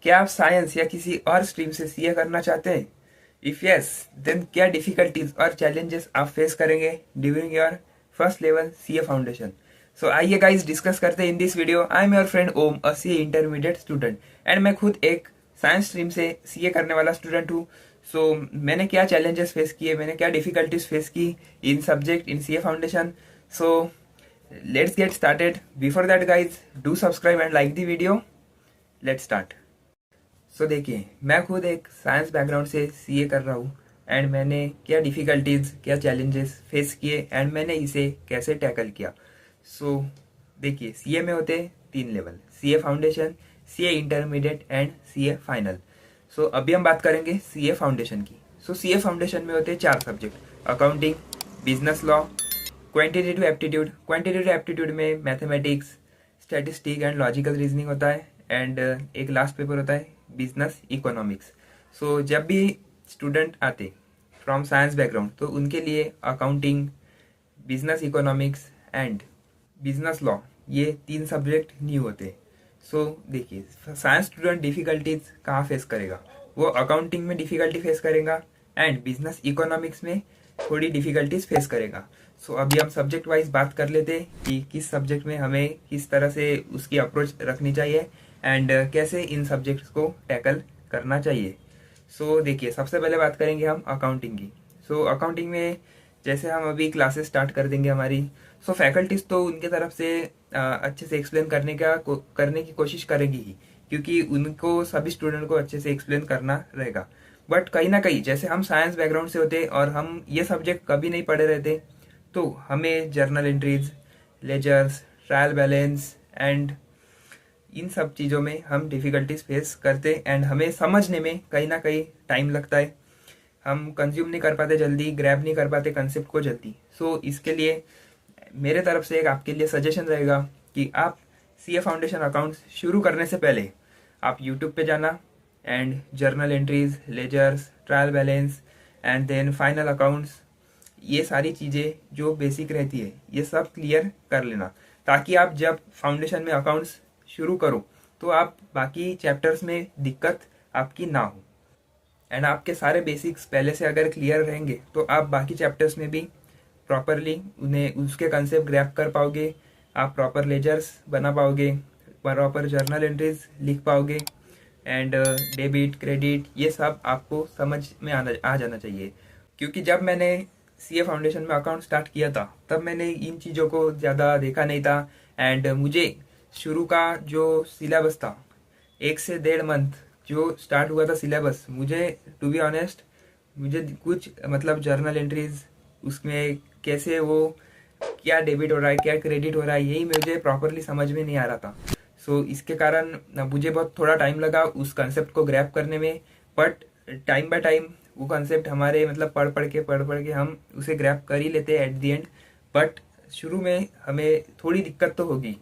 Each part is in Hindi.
क्या आप साइंस या किसी और स्ट्रीम से सीए करना चाहते हैं? इफ यस, देन क्या डिफिकल्टीज और चैलेंजेस आप फेस करेंगे during your first level CA foundation? So आइए गाइस डिस्कस करते हैं in this video. I am your friend Om, a CA intermediate student, and मैं खुद एक साइंस स्ट्रीम से सीए करने वाला स्टूडेंट हूँ। सो मैंने क्या चैलेंजेस फेस किए, मैंने क्या डिफिकल्टीज फेस की in subject in CA foundation. So let's get started. Before that guys, do subscribe and like the video. Let's start. सो देखिए, मैं खुद एक साइंस बैकग्राउंड से सीए कर रहा हूँ, एंड मैंने क्या डिफ़िकल्टीज, क्या चैलेंजेस फेस किए, एंड मैंने इसे कैसे टैकल किया। सो देखिए, सीए में होते हैं 3 level: CA foundation, CA intermediate and CA final. So अभी हम बात करेंगे सीए फाउंडेशन की। सो सीए फाउंडेशन में होते हैं 4 subject: accounting, business law, quantitative aptitude. Quantitative aptitude में mathematics, statistic and logical reasoning होता है, एंड एक लास्ट पेपर होता है बिजनेस इकोनॉमिक्स। सो जब भी स्टूडेंट आते फ्रॉम साइंस बैकग्राउंड, तो उनके लिए accounting, business economics and business law, ये 3 सब्जेक्ट न्यू होते हैं। सो देखिए, साइंस स्टूडेंट डिफिकल्टीज कहाँ फेस करेगा? वो अकाउंटिंग में डिफिकल्टी फेस करेगा, एंड बिजनेस इकोनॉमिक्स में थोड़ी डिफिकल्टीज फेस करेगा। सो अभी हम सब्जेक्ट वाइज बात कर लेते हैं कि किस सब्जेक्ट में हमें किस तरह से उसकी अप्रोच रखनी चाहिए, एंड कैसे इन सब्जेक्ट्स को टैकल करना चाहिए। सो देखिए, सबसे पहले बात करेंगे हम अकाउंटिंग की। सो अकाउंटिंग में जैसे हम अभी क्लासेस स्टार्ट कर देंगे हमारी, सो फैकल्टीज तो उनके तरफ से अच्छे से एक्सप्लेन करने की कोशिश करेगी ही, क्योंकि उनको सभी स्टूडेंट को अच्छे से एक्सप्लेन करना रहेगा। बट कहीं ना कहीं जैसे हम साइंस बैकग्राउंड से होते और हम ये सब्जेक्ट कभी नहीं पढ़े रहते, तो हमें journal entries, ledgers, trial balance and इन सब चीज़ों में हम डिफ़िकल्टीज फेस करते, एंड हमें समझने में कहीं ना कहीं टाइम लगता है। हम कंज्यूम नहीं कर पाते जल्दी, ग्रैब नहीं कर पाते कंसेप्ट को जल्दी। सो इसके लिए मेरे तरफ से एक आपके लिए सजेशन रहेगा कि आप सीए फाउंडेशन अकाउंट्स शुरू करने से पहले आप यूट्यूब पे जाना, and journal entries, ledgers, trial balance and then final accounts, ये सारी चीज़ें जो बेसिक रहती है ये सब क्लियर कर लेना, ताकि आप जब फाउंडेशन में अकाउंट्स शुरू करो तो आप बाकी चैप्टर्स में दिक्कत आपकी ना हो। एंड आपके सारे बेसिक्स पहले से अगर क्लियर रहेंगे तो आप बाकी चैप्टर्स में भी प्रॉपरली उन्हें उसके कंसेप्ट ग्रैप कर पाओगे, आप प्रॉपर लेजर्स बना पाओगे, प्रॉपर जर्नल एंट्रीज लिख पाओगे, एंड डेबिट क्रेडिट ये सब आपको समझ में आ जाना चाहिए। क्योंकि जब मैंने सीए फाउंडेशन में अकाउंट स्टार्ट किया था, तब मैंने इन चीज़ों को ज़्यादा देखा नहीं था, एंड मुझे शुरू का जो सिलेबस था, 1 से 1.5 मंथ जो स्टार्ट हुआ था सिलेबस, मुझे टू बी ऑनेस्ट मुझे कुछ मतलब जर्नल एंट्रीज उसमें कैसे वो क्या डेबिट हो रहा है, क्या क्रेडिट हो रहा है, यही मुझे प्रॉपरली समझ में नहीं आ रहा था। सो इसके कारण मुझे बहुत थोड़ा टाइम लगा उस कंसेप्ट को ग्रैप करने में। बट टाइम बाय टाइम वो कंसेप्ट हमारे मतलब पढ़ पढ़ के हम उसे ग्रैप कर ही लेते हैं एट द एंड। बट शुरू में हमें थोड़ी दिक्कत तो होगी,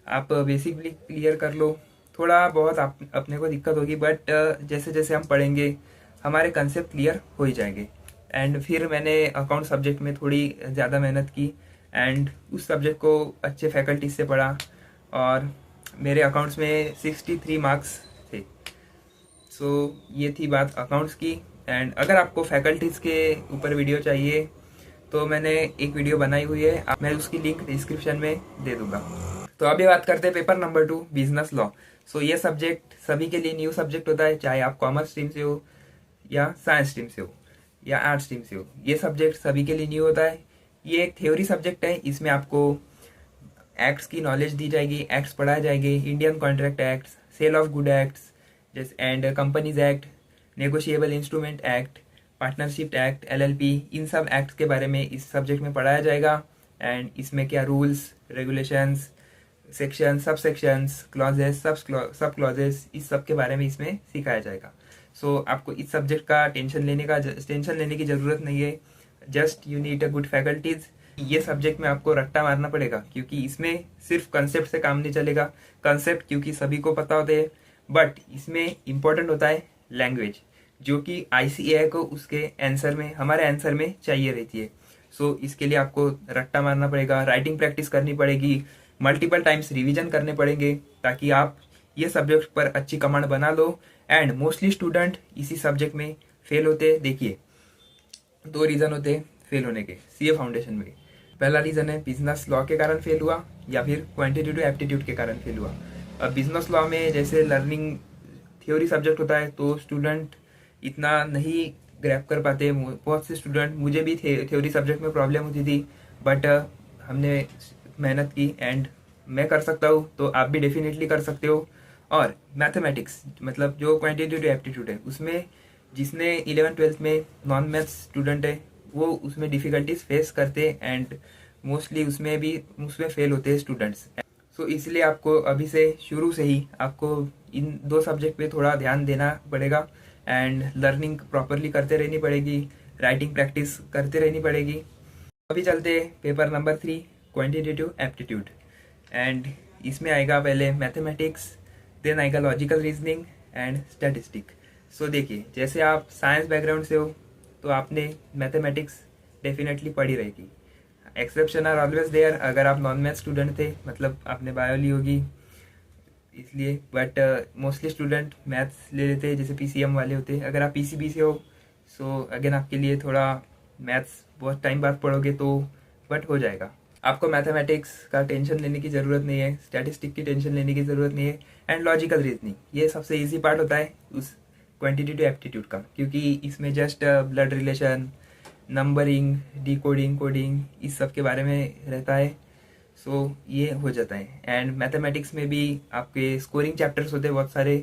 आप बेसिकली क्लियर कर लो, थोड़ा बहुत आप अपने को दिक्कत होगी, बट जैसे जैसे हम पढ़ेंगे हमारे कंसेप्ट क्लियर हो ही जाएंगे। एंड फिर मैंने अकाउंट सब्जेक्ट में थोड़ी ज़्यादा मेहनत की, एंड उस सब्जेक्ट को अच्छे फैकल्टी से पढ़ा, और मेरे अकाउंट्स में 63 मार्क्स थे। सो ये थी बात अकाउंट्स की। एंड अगर आपको फैकल्टीज़ के ऊपर वीडियो चाहिए तो मैंने एक वीडियो बनाई हुई है, मैं उसकी लिंक डिस्क्रिप्शन में दे दूंगा। तो अभी बात करते हैं पेपर नंबर 2, बिजनेस लॉ। सो ये सब्जेक्ट सभी के लिए न्यू सब्जेक्ट होता है, चाहे आप कॉमर्स स्ट्रीम से हो या साइंस स्ट्रीम से हो या आर्ट स्ट्रीम से हो, ये सब्जेक्ट सभी के लिए न्यू होता है। ये एक थ्योरी सब्जेक्ट है, इसमें आपको एक्ट्स की नॉलेज दी जाएगी, एक्ट्स पढ़ाए जाएंगे, Indian contract acts, sale of good acts जैसे and companies act, negotiable instrument act, partnership act, LLP, इन सब एक्ट्स के बारे में इस सब्जेक्ट में पढ़ाया जाएगा। एंड इसमें क्या रूल्स, रेगुलेशंस, सेक्शन, सब सेक्शंस, क्लॉजेस, सब क्लॉजेस, इस सब के बारे में इसमें सिखाया जाएगा। सो आपको इस सब्जेक्ट का टेंशन लेने की ज़रूरत नहीं है। Just you need a good faculties. ये सब्जेक्ट में आपको रट्टा मारना पड़ेगा, क्योंकि इसमें सिर्फ कंसेप्ट से काम नहीं चलेगा। कंसेप्ट क्योंकि सभी को पता होते हैं, बट इसमें इम्पोर्टेंट होता है लैंग्वेज, जो कि आईसीएआई को उसके आंसर में, हमारे आंसर में चाहिए रहती है। सो इसके लिए आपको रट्टा मारना पड़ेगा, राइटिंग प्रैक्टिस करनी पड़ेगी, मल्टीपल टाइम्स रिवीजन करने पड़ेंगे, ताकि आप ये सब्जेक्ट पर अच्छी कमांड बना लो। एंड मोस्टली स्टूडेंट इसी सब्जेक्ट में फेल होते। देखिए, 2 रीज़न होते फेल होने के सीए फाउंडेशन में। पहला रीज़न है बिजनेस लॉ के कारण फेल हुआ, या फिर क्वांटिटेटिव एप्टीट्यूड के कारण फेल हुआ। अब बिजनेस लॉ में जैसे लर्निंग थ्योरी सब्जेक्ट होता है, तो स्टूडेंट इतना नहीं ग्रैप कर पाते। बहुत से स्टूडेंट, मुझे भी थ्योरी सब्जेक्ट में प्रॉब्लम होती थी, बट हमने मेहनत की एंड मैं कर सकता हूँ, तो आप भी डेफिनेटली कर सकते हो। और मैथमेटिक्स मतलब जो क्वांटिटेटिव एप्टीट्यूड है, उसमें जिसने 11th-12th में नॉन मैथ्स स्टूडेंट है, वो उसमें डिफ़िकल्टीज फेस करते एंड मोस्टली उसमें फेल होते हैं स्टूडेंट्स। सो इसलिए आपको अभी से शुरू से ही आपको इन 2 सब्जेक्ट पे थोड़ा ध्यान देना पड़ेगा एंड लर्निंग प्रॉपरली करते रहनी पड़ेगी, राइटिंग प्रैक्टिस करते रहनी पड़ेगी। अभी चलते paper number 3, quantitative aptitude. And इसमें आएगा पहले मैथमेटिक्स, देन आएगा लॉजिकल रीजनिंग एंड स्टैटिस्टिक। सो देखिए, जैसे आप साइंस बैकग्राउंड से हो तो आपने मैथमेटिक्स डेफिनेटली पढ़ी रहेगी। एक्सेप्शन आर ऑलवेज देयर, अगर आप नॉन मैथ स्टूडेंट थे, मतलब आपने बायो ली होगी इसलिए, बट मोस्टली स्टूडेंट मैथ्स ले लेते हैं, जैसे पीसीएम वाले होते हैं। अगर आप पीसीबी से हो, सो अगेन आपके लिए थोड़ा मैथ्स बहुत टाइम बाद पढ़ोगे तो बट हो जाएगा। आपको मैथमेटिक्स का टेंशन लेने की ज़रूरत नहीं है, स्टैटिस्टिक की टेंशन लेने की ज़रूरत नहीं है। एंड लॉजिकल रीजनिंग, ये सबसे इजी पार्ट होता है उस क्वांटिटेटिव एप्टीट्यूड का, क्योंकि इसमें just blood relation, numbering, decoding, coding, इस सब के बारे में रहता है। सो ये हो जाता है। एंड मैथमेटिक्स में भी आपके स्कोरिंग चैप्टर्स होते हैं बहुत सारे।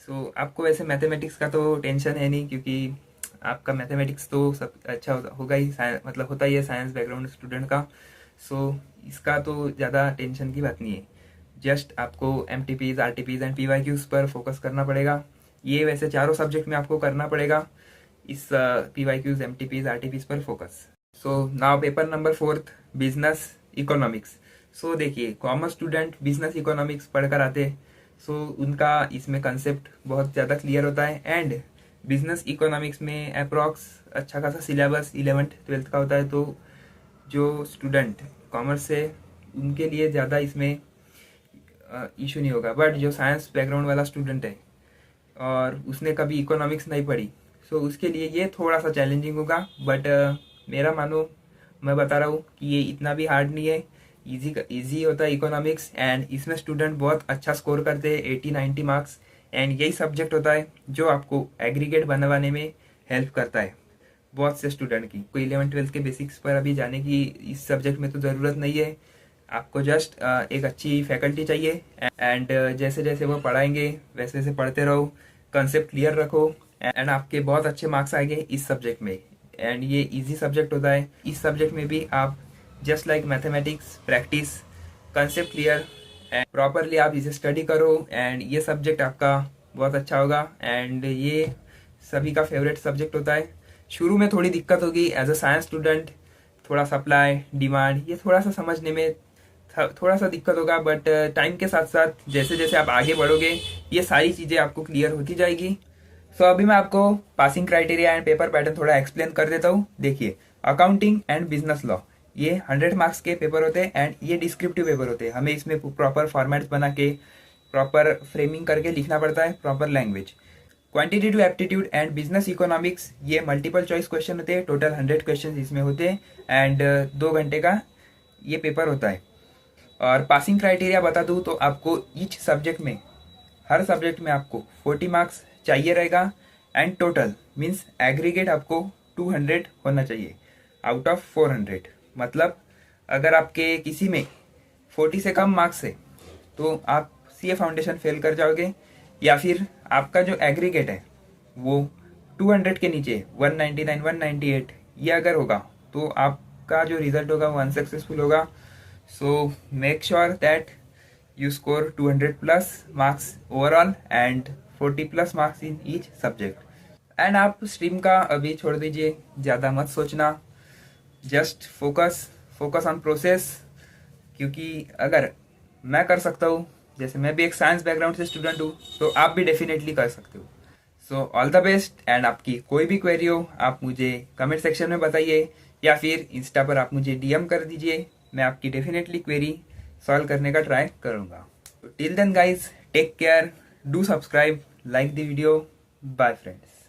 सो आपको वैसे मैथमेटिक्स का तो टेंशन है नहीं, क्योंकि आपका मैथमेटिक्स तो सब अच्छा होगा ही, मतलब होता ही है साइंस बैकग्राउंड स्टूडेंट का। सो इसका तो ज़्यादा टेंशन की बात नहीं है। जस्ट आपको MTPs, RTPs एंड PYQs पर फोकस करना पड़ेगा। ये वैसे चारों सब्जेक्ट में आपको करना पड़ेगा, इस PYQs, MTPs, RTPs पर focus. So now paper number 4, business economics. So देखिए, कॉमर्स स्टूडेंट बिजनेस इकोनॉमिक्स पढ़कर आते, सो उनका इसमें कंसेप्ट बहुत ज़्यादा क्लियर होता है। एंड बिजनेस इकोनॉमिक्स में अप्रॉक्स अच्छा खासा सिलेबस 11th-12th का होता है, तो जो स्टूडेंट कॉमर्स से, उनके लिए ज़्यादा इसमें इशू नहीं होगा। बट जो साइंस बैकग्राउंड वाला स्टूडेंट है और उसने कभी इकोनॉमिक्स नहीं पढ़ी, सो उसके लिए ये थोड़ा सा चैलेंजिंग होगा। बट मेरा मानो, मैं बता रहा हूँ कि ये इतना भी हार्ड नहीं है, इजी होता है इकोनॉमिक्स। एंड इसमें स्टूडेंट बहुत अच्छा स्कोर करते हैं, 80-90 मार्क्स। एंड यही सब्जेक्ट होता है जो आपको एग्रीगेट बनवाने में हेल्प करता है बहुत से स्टूडेंट की। कोई 11th-12th के बेसिक्स पर अभी जाने की इस सब्जेक्ट में तो ज़रूरत नहीं है। आपको जस्ट एक अच्छी फैकल्टी चाहिए एंड जैसे जैसे वो पढ़ाएंगे वैसे वैसे पढ़ते रहो, कंसेप्ट क्लियर रखो एंड आपके बहुत अच्छे मार्क्स आएंगे इस सब्जेक्ट में। एंड ये इजी सब्जेक्ट होता है। इस सब्जेक्ट में भी आप just like mathematics, practice, concept clear and properly आप इसे स्टडी करो एंड ये सब्जेक्ट आपका बहुत अच्छा होगा। एंड ये सभी का फेवरेट सब्जेक्ट होता है। शुरू में थोड़ी दिक्कत होगी एज अ साइंस स्टूडेंट, थोड़ा सप्लाई डिमांड ये थोड़ा सा समझने में थोड़ा सा दिक्कत होगा, बट टाइम के साथ साथ जैसे जैसे आप आगे बढ़ोगे ये सारी चीज़ें आपको क्लियर होती जाएगी। सो अभी मैं आपको passing criteria and paper pattern थोड़ा एक्सप्लेन कर देता हूँ। देखिए, अकाउंटिंग एंड बिजनेस लॉ, ये 100 मार्क्स के पेपर होते हैं एंड ये डिस्क्रिप्टिव पेपर होते हैं। हमें इसमें प्रॉपर फॉर्मेट्स बना के प्रॉपर फ्रेमिंग करके लिखना पड़ता है, proper language. Quantitative aptitude and business economics, ये मल्टीपल चॉइस क्वेश्चन होते हैं, टोटल 100 क्वेश्चन इसमें होते हैं एंड 2 घंटे का ये पेपर होता है। और पासिंग क्राइटेरिया बता दूँ तो आपको ईच सब्जेक्ट में, हर सब्जेक्ट में आपको 40 मार्क्स चाहिए रहेगा एंड टोटल मीन्स एग्रीगेट आपको 200 होना चाहिए आउट ऑफ 400। मतलब अगर आपके किसी में 40 से कम मार्क्स है तो आप सीए फाउंडेशन फेल कर जाओगे, या फिर आपका जो एग्रीगेट है वो 200 के नीचे 199, 198 ये अगर होगा तो आपका जो रिजल्ट होगा वो अनसक्सेसफुल होगा। So make sure that you score 200 plus marks overall and 40 plus marks in each subject। And आप स्ट्रीम का अभी छोड़ दीजिए, ज़्यादा मत सोचना, जस्ट फोकस ऑन प्रोसेस। क्योंकि अगर मैं कर सकता हूँ, जैसे मैं भी एक साइंस बैकग्राउंड से स्टूडेंट हूँ, तो आप भी डेफिनेटली कर सकते हो। So all the best. And आपकी कोई भी क्वेरी हो आप मुझे कमेंट सेक्शन में बताइए, या फिर इंस्टा पर आप मुझे DM कर दीजिए, मैं आपकी डेफिनेटली क्वेरी सॉल्व करने का ट्राई करूँगा। Till then guys, take care, do subscribe, like the video. Bye friends.